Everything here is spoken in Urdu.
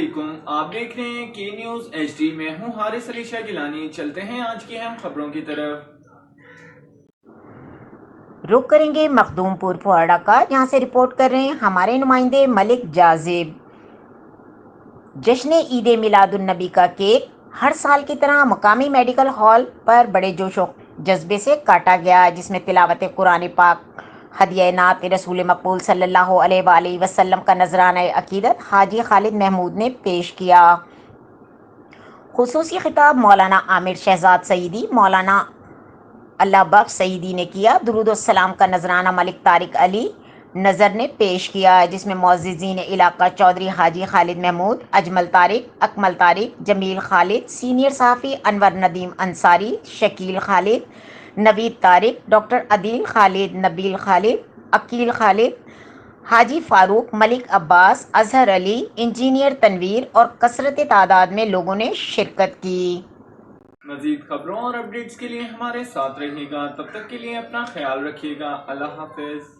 علیکم، آپ دیکھ رہے ہیں کی نیوز ایچ ڈی۔ میں ہوں حارث علی شاہ گیلانی۔ چلتے ہیں آج کی اہم خبروں کی طرف۔ رخ کریں گے مخدوم پور پھواڑہ کا، جہاں سے رپورٹ کر رہے ہیں ہمارے نمائندے ملک جاذب۔ جشن عید میلاد النبی کا کیک ہر سال کی طرح مقامی میڈیکل ہال پر بڑے جوش و جذبے سے کاٹا گیا، جس میں تلاوت قرآن پاک، ہدیہ نعت رسول مقبول صلی اللہ علیہ وآلہ وسلم کا نذرانہ عقیدت حاجی خالد محمود نے پیش کیا۔ خصوصی خطاب مولانا عامر شہزاد سعیدی، مولانا اللہ بخش سعیدی نے کیا۔ درود و السلام کا نذرانہ ملک طارق علی نذر نے پیش کیا، جس میں معززین علاقہ چودھری حاجی خالد محمود، اجمل طارق، اکمل طارق، جمیل خالد، سینئر صحافی انور ندیم انصاری، شکیل خالد، نوید طارق، ڈاکٹر عدیل خالد، نبیل خالد، عقیل خالد، حاجی فاروق، ملک عباس، اظہر علی، انجینئر تنویر اور کثرت تعداد میں لوگوں نے شرکت کی۔ مزید خبروں اور اپڈیٹس کے لیے ہمارے ساتھ رہیے گا۔ تب تک کے لیے اپنا خیال رکھیے گا۔ اللہ حافظ۔